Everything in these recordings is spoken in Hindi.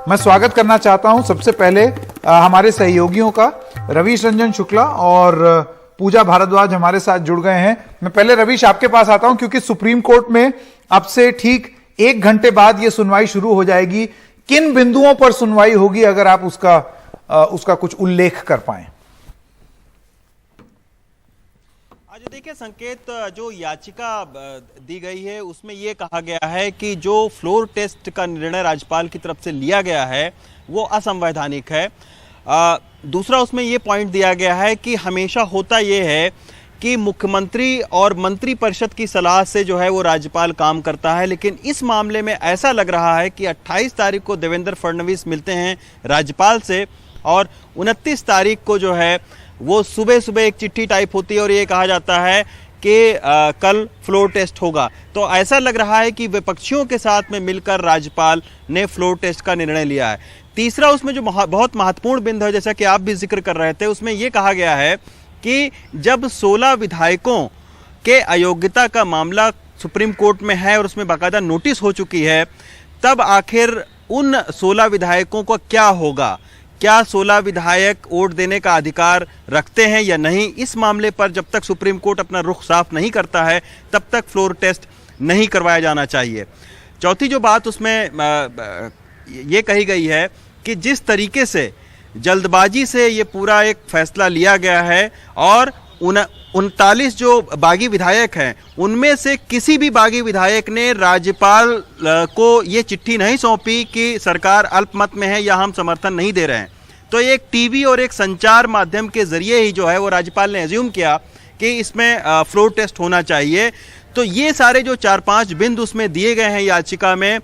मैं स्वागत करना चाहता हूं सबसे पहले हमारे सहयोगियों का। रवीश रंजन शुक्ला और पूजा भारद्वाज हमारे साथ जुड़ गए हैं। मैं पहले रवीश आपके पास आता हूं क्योंकि सुप्रीम कोर्ट में अब से ठीक 1 घंटे बाद यह सुनवाई शुरू हो जाएगी। किन बिंदुओं पर सुनवाई होगी, अगर आप उसका कुछ उल्लेख कर पाएं। देखिए संकेत, जो याचिका दी गई है उसमें यह कहा गया है कि जो फ्लोर टेस्ट का निर्णय राज्यपाल की तरफ से लिया गया है वो असंवैधानिक है। दूसरा उसमें यह पॉइंट दिया गया है कि हमेशा होता यह है कि मुख्यमंत्री और मंत्रिपरिषद की सलाह से जो है वो राज्यपाल काम करता है, लेकिन इस मामले में ऐसा लग रहा है कि 28 तारीख को देवेंद्र फडणवीस मिलते हैं राज्यपाल से और 29 तारीख को जो है वो सुबह सुबह एक चिट्ठी टाइप होती है और ये कहा जाता है कि कल फ्लोर टेस्ट होगा। तो ऐसा लग रहा है कि विपक्षियों के साथ में मिलकर राज्यपाल ने फ्लोर टेस्ट का निर्णय लिया है। तीसरा उसमें जो बहुत महत्वपूर्ण बिंदु है, जैसा कि आप भी जिक्र कर रहे थे, उसमें यह कहा गया है कि जब 16 विधायकों के अयोग्यता का मामला सुप्रीम कोर्ट में है और उसमें बाकायदा नोटिस हो चुकी है, तब आखिर उन 16 विधायकों को क्या होगा, क्या 16 विधायक वोट देने का अधिकार रखते हैं या नहीं। इस मामले पर जब तक सुप्रीम कोर्ट अपना रुख साफ नहीं करता है तब तक फ्लोर टेस्ट नहीं करवाया जाना चाहिए। चौथी जो बात उसमें ये कही गई है कि जिस तरीके से जल्दबाजी से ये पूरा एक फैसला लिया गया है और 39 जो बागी विधायक हैं उनमें से किसी भी बागी विधायक ने राज्यपाल को ये चिट्ठी नहीं सौंपी कि सरकार अल्पमत में है या हम समर्थन नहीं दे रहे हैं। तो एक टीवी और एक संचार माध्यम के जरिए ही जो है वो राज्यपाल ने एज्यूम किया कि इसमें फ्लोर टेस्ट होना चाहिए। तो ये सारे जो 4-5 बिंदु उसमें दिए गए हैं याचिका में,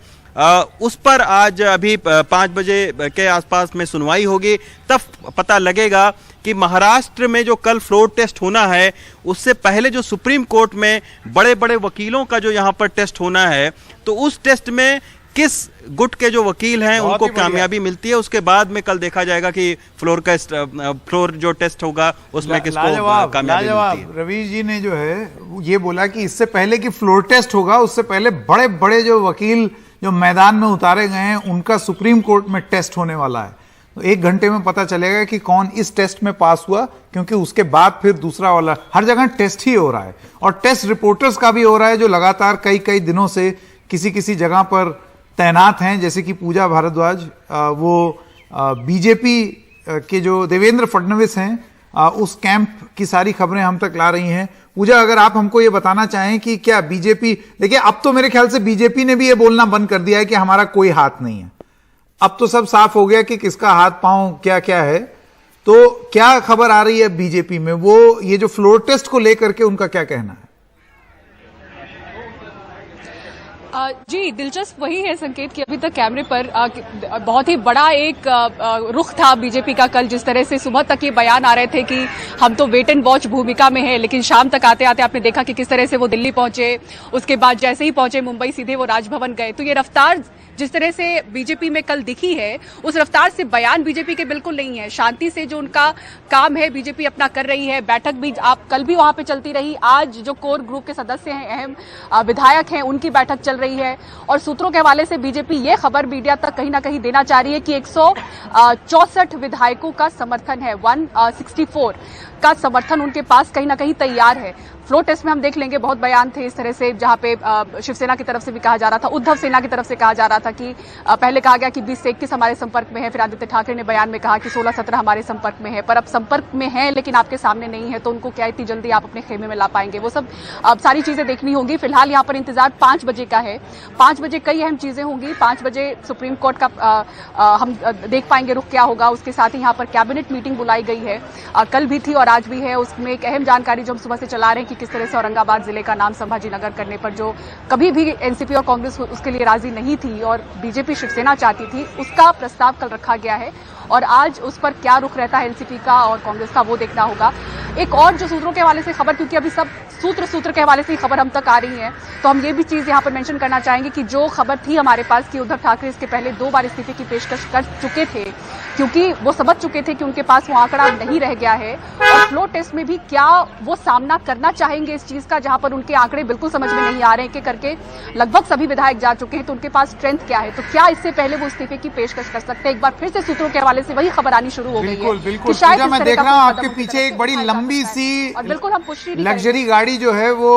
उस पर आज अभी 5 बजे के आसपास में सुनवाई होगी। तब पता लगेगा कि महाराष्ट्र में जो कल फ्लोर टेस्ट होना है उससे पहले जो सुप्रीम कोर्ट में बड़े बड़े वकीलों का जो यहाँ पर टेस्ट होना है, तो उस टेस्ट में किस गुट के जो वकील हैं उनको कामयाबी मिलती है। उसके बाद में कल देखा जाएगा कि फ्लोर जो टेस्ट होगा उसमें किसको कामयाबी मिलती है। रवीश जी ने जो है ये बोला कि इससे पहले कि फ्लोर टेस्ट होगा उससे पहले बड़े बड़े जो वकील जो मैदान में उतारे गए हैं उनका सुप्रीम कोर्ट में टेस्ट होने वाला है। तो 1 घंटे में पता चलेगा कि कौन इस टेस्ट में पास हुआ, क्योंकि उसके बाद फिर दूसरा वाला हर जगह टेस्ट ही हो रहा है और टेस्ट रिपोर्टर्स का भी हो रहा है जो लगातार कई दिनों से किसी जगह पर तैनात हैं। जैसे कि पूजा भारद्वाज, वो बीजेपी के जो देवेंद्र फडणवीस हैं उस कैंप की सारी खबरें हम तक ला रही हैं। पूजा, अगर आप हमको ये बताना चाहें कि क्या बीजेपी, देखिए अब तो मेरे ख्याल से बीजेपी ने भी ये बोलना बंद कर दिया है कि हमारा कोई हाथ नहीं है। अब तो सब साफ हो गया कि किसका हाथ पांव क्या क्या है। तो क्या खबर आ रही है बीजेपी में, वो ये जो फ्लोर टेस्ट को लेकर के उनका क्या कहना है? जी, दिलचस्प वही है संकेत कि अभी तक कैमरे पर बहुत ही बड़ा एक रुख था बीजेपी का। कल जिस तरह से सुबह तक ये बयान आ रहे थे कि हम तो वेट एंड वॉच भूमिका में है, लेकिन शाम तक आते आते आपने देखा कि किस तरह से वो दिल्ली पहुंचे, उसके बाद जैसे ही पहुंचे मुंबई सीधे वो राजभवन गए। तो ये रफ्तार जिस तरह से बीजेपी में कल दिखी है उस रफ्तार से बयान बीजेपी के बिल्कुल नहीं है। शांति से जो उनका काम है बीजेपी अपना कर रही है। बैठक भी आप कल भी वहां पे चलती रही। आज जो कोर ग्रुप के सदस्य हैं, अहम विधायक हैं, उनकी बैठक चल रही है और सूत्रों के हवाले से बीजेपी ये खबर मीडिया तक कहीं ना कहीं देना चाह रही है कि 164 विधायकों का समर्थन है, 164 का समर्थन उनके पास कहीं ना कहीं तैयार है। फ्लोर टेस्ट में हम देख लेंगे, बहुत बयान थे इस तरह से, जहां पे शिवसेना की तरफ से भी कहा जा रहा था, उद्धव सेना की तरफ से कहा जा रहा था कि पहले कहा गया कि 20 से 21 हमारे संपर्क में है, फिर आदित्य ठाकरे ने बयान में कहा कि 16-17 हमारे संपर्क में है। पर अब संपर्क में है लेकिन आपके सामने नहीं है, तो उनको क्या इतनी जल्दी आप अपने खेमे में ला पाएंगे, वो सब सारी चीजें देखनी होंगी। फिलहाल यहाँ पर इंतजार 5 बजे का है। 5 बजे कई अहम चीजें होंगी। 5 बजे सुप्रीम कोर्ट का हम देख पाएंगे रुख क्या होगा। उसके साथ ही यहाँ पर कैबिनेट मीटिंग बुलाई गई है, कल भी थी और आज भी है। उसमें एक अहम जानकारी जो हम सुबह से चला रहे हैं कि किस तरह से औरंगाबाद जिले का नाम संभाजी नगर करने पर जो कभी भी एनसीपी और कांग्रेस उसके लिए राजी नहीं थी और बीजेपी शिवसेना चाहती थी, उसका प्रस्ताव कल रखा गया है और आज उस पर क्या रुख रहता है एनसीपी का और कांग्रेस का, वो देखना होगा। एक और जो सूत्रों के हवाले से खबर, क्योंकि अभी सब सूत्र के हवाले से ही खबर हम तक आ रही है, तो हम ये भी चीज यहाँ पर मेंशन करना चाहेंगे कि जो खबर थी हमारे पास कि उद्धव ठाकरे इसके पहले 2 बार इस्तीफे की पेशकश कर चुके थे, क्योंकि वो समझ चुके थे कि उनके पास वो आंकड़ा नहीं रह गया है, और फ्लोर टेस्ट में भी क्या वो सामना करना चाहेंगे इस चीज का, जहां पर उनके आंकड़े बिल्कुल समझ में नहीं आ रहे हैं, कि करके लगभग सभी विधायक जा चुके हैं, तो उनके पास स्ट्रेंथ क्या है, तो क्या इससे पहले वो इस्तीफे की पेशकश कर सकते हैं। एक बार फिर से सूत्रों के हवाले से वही खबर आनी शुरू हो गई है। बिल्कुल शायद मैं देख रहा हूँ आपके पीछे एक बड़ी लंबी सी और बिल्कुल हम पुष्टि लग्जरी गाड़ी जो है वो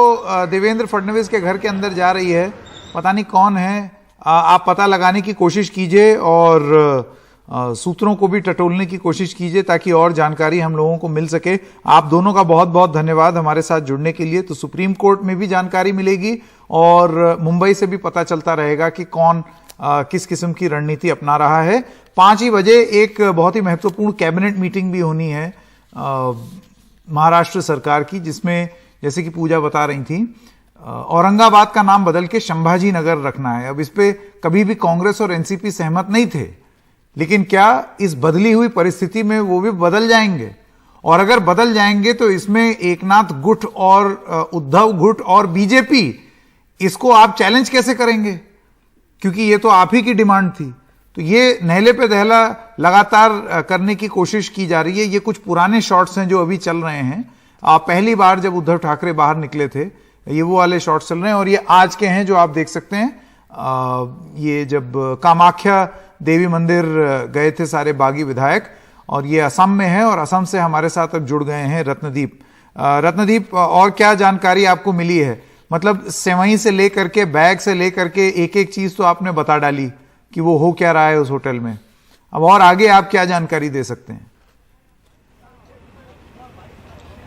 देवेंद्र फडणवीस के घर के अंदर जा रही है, पता नहीं कौन है, आप पता लगाने की कोशिश कीजिए और सूत्रों को भी टटोलने की कोशिश कीजिए ताकि और जानकारी हम लोगों को मिल सके। आप दोनों का बहुत बहुत धन्यवाद हमारे साथ जुड़ने के लिए। तो सुप्रीम कोर्ट में भी जानकारी मिलेगी और मुंबई से भी पता चलता रहेगा कि कौन किस किस्म की रणनीति अपना रहा है। 5 ही बजे एक बहुत ही महत्वपूर्ण कैबिनेट मीटिंग भी होनी है महाराष्ट्र सरकार की, जिसमें जैसे कि पूजा बता रही थी औरंगाबाद का नाम बदल के संभाजी नगर रखना है। अब इस पे कभी भी कांग्रेस और एनसीपी सहमत नहीं थे, लेकिन क्या इस बदली हुई परिस्थिति में वो भी बदल जाएंगे? और अगर बदल जाएंगे तो इसमें एकनाथ गुट और उद्धव गुट और बीजेपी, इसको आप चैलेंज कैसे करेंगे? क्योंकि ये तो आप ही की डिमांड थी। तो ये नहले पे दहला लगातार करने की कोशिश की जा रही है। ये कुछ पुराने शॉट्स हैं जो अभी चल रहे हैं। पहली बार जब उद्धव ठाकरे बाहर निकले थे ये वो वाले शॉट्स चल रहे हैं, और ये आज के हैं जो आप देख सकते हैं। ये जब कामाख्या देवी मंदिर गए थे सारे बागी विधायक, और ये असम में है, और असम से हमारे साथ अब जुड़ गए हैं रत्नदीप। रत्नदीप, और क्या जानकारी आपको मिली है? मतलब सेवई से लेकर के बैग से लेकर के एक एक चीज तो आपने बता डाली कि वो हो क्या रहा है उस होटल में। अब और आगे आप क्या जानकारी दे सकते हैं?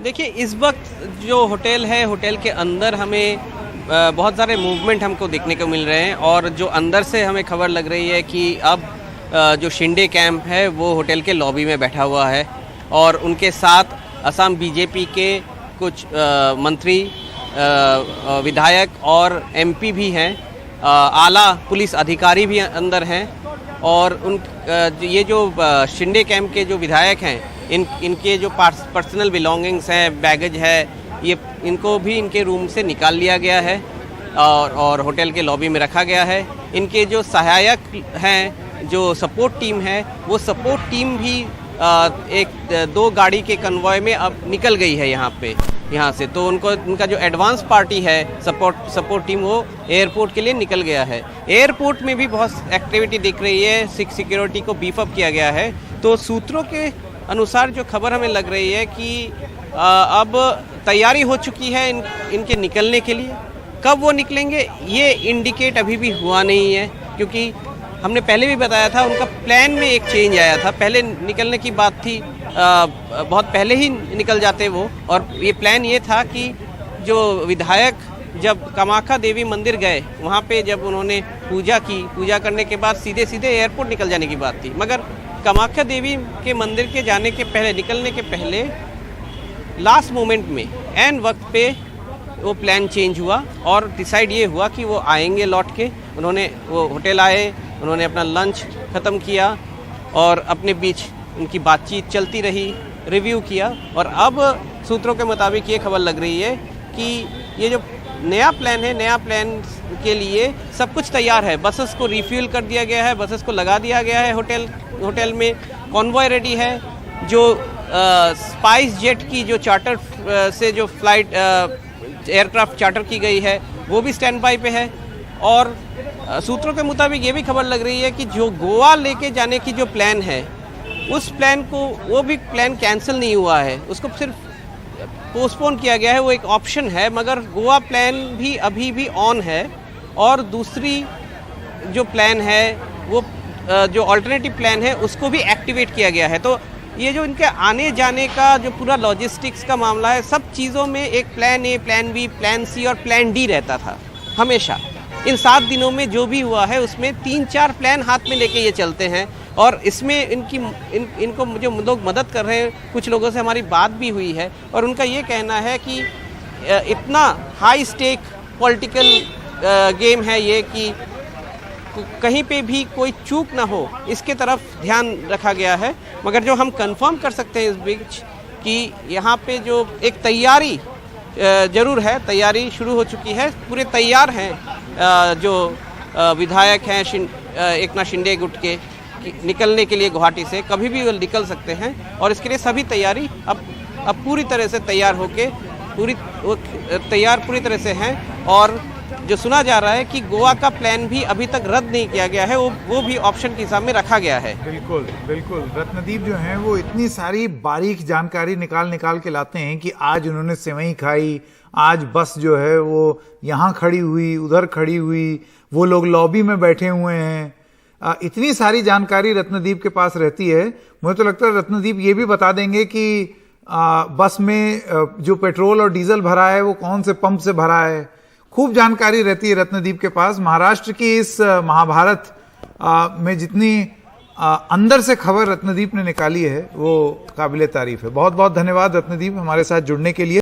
देखिए, इस वक्त जो होटल है, होटल के अंदर हमें बहुत सारे मूवमेंट हमको देखने को मिल रहे हैं, और जो अंदर से हमें खबर लग रही है कि अब जो शिंदे कैंप है वो होटल के लॉबी में बैठा हुआ है, और उनके साथ असम बीजेपी के कुछ मंत्री, विधायक और एमपी भी हैं, आला पुलिस अधिकारी भी अंदर हैं, और उन ये जो शिंदे कैंप के जो विधायक हैं, इनके जो पर्सनल बिलोंगिंग्स हैं, बैगेज है, ये इनको भी इनके रूम से निकाल लिया गया है और होटल के लॉबी में रखा गया है। इनके जो सहायक हैं, जो सपोर्ट टीम है, वो सपोर्ट टीम भी 1-2 गाड़ी के कन्वॉय में अब निकल गई है यहाँ से। तो उनका जो एडवांस पार्टी है, सपोर्ट टीम, वो एयरपोर्ट के लिए निकल गया है। एयरपोर्ट में भी बहुत एक्टिविटी दिख रही है, सिक्योरिटी को बीफ अप किया गया है। तो सूत्रों के अनुसार जो खबर हमें लग रही है कि अब तैयारी हो चुकी है इनके निकलने के लिए। कब वो निकलेंगे ये इंडिकेट अभी भी हुआ नहीं है, क्योंकि हमने पहले भी बताया था उनका प्लान में एक चेंज आया था। पहले निकलने की बात थी, बहुत पहले ही निकल जाते वो, और ये प्लान ये था कि जो विधायक जब कामाख्या देवी मंदिर गए, वहाँ पे जब उन्होंने पूजा की, पूजा करने के बाद सीधे एयरपोर्ट निकल जाने की बात थी। मगर कामाख्या देवी के मंदिर के जाने के पहले, निकलने के पहले लास्ट मोमेंट में एन वक्त पे वो प्लान चेंज हुआ, और डिसाइड ये हुआ कि वो आएंगे लौट के। वो होटल आए, उन्होंने अपना लंच ख़त्म किया, और अपने बीच उनकी बातचीत चलती रही, रिव्यू किया, और अब सूत्रों के मुताबिक ये खबर लग रही है कि ये जो नया प्लान है, नया प्लान के लिए सब कुछ तैयार है। बसेस को रिफ्यूल कर दिया गया है, बसेस को लगा दिया गया है होटल में, कॉन्वॉय रेडी है। जो स्पाइस जेट की जो चार्टर से जो फ्लाइट एयरक्राफ्ट चार्टर की गई है वो भी स्टैंड बाई पे है। और सूत्रों के मुताबिक ये भी खबर लग रही है कि जो गोवा लेके जाने की जो प्लान है, उस प्लान को, वो भी प्लान कैंसिल नहीं हुआ है, उसको सिर्फ पोस्टपोन किया गया है। वो एक ऑप्शन है, मगर गोवा प्लान भी अभी भी ऑन है। और दूसरी जो प्लान है, वो जो अल्टरनेटिव प्लान है, उसको भी एक्टिवेट किया गया है। तो ये जो इनके आने जाने का जो पूरा लॉजिस्टिक्स का मामला है, सब चीज़ों में एक plan A, plan B, plan C और प्लान डी रहता था हमेशा। इन 7 दिनों में जो भी हुआ है उसमें 3-4 प्लान हाथ में लेके ये चलते हैं, और इसमें इनको जो लोग मदद कर रहे हैं, कुछ लोगों से हमारी बात भी हुई है, और उनका ये कहना है कि इतना हाई स्टेक पॉलिटिकल गेम है ये कि कहीं पे भी कोई चूक ना हो, इसके तरफ ध्यान रखा गया है। मगर जो हम कंफर्म कर सकते हैं इस बीच कि यहाँ पे जो एक तैयारी जरूर है, तैयारी शुरू हो चुकी है, पूरे तैयार हैं जो विधायक हैं एकनाथ शिंदे गुट के निकलने के लिए गुवाहाटी से, कभी भी वो निकल सकते हैं और इसके लिए सभी तैयारी अब पूरी तरह से तैयार होके पूरी तरह से हैं। और जो सुना जा रहा है कि गोवा का प्लान भी अभी तक रद्द नहीं किया गया है, वो भी ऑप्शन के हिसाब में रखा गया है। बिल्कुल बिल्कुल, रत्नदीप जो हैं वो इतनी सारी बारीक जानकारी निकाल के लाते हैं कि आज उन्होंने सेवई खाई, आज बस जो है वो यहाँ खड़ी हुई, उधर खड़ी हुई, वो लोग लॉबी में बैठे हुए हैं। इतनी सारी जानकारी रत्नदीप के पास रहती है। मुझे तो लगता है रत्नदीप ये भी बता देंगे कि बस में जो पेट्रोल और डीजल भरा है वो कौन से पंप से भरा है। खूब जानकारी रहती है रत्नदीप के पास। महाराष्ट्र की इस महाभारत में जितनी अंदर से खबर रत्नदीप ने निकाली है वो काबिले तारीफ है। बहुत बहुत धन्यवाद रत्नदीप हमारे साथ जुड़ने के लिए।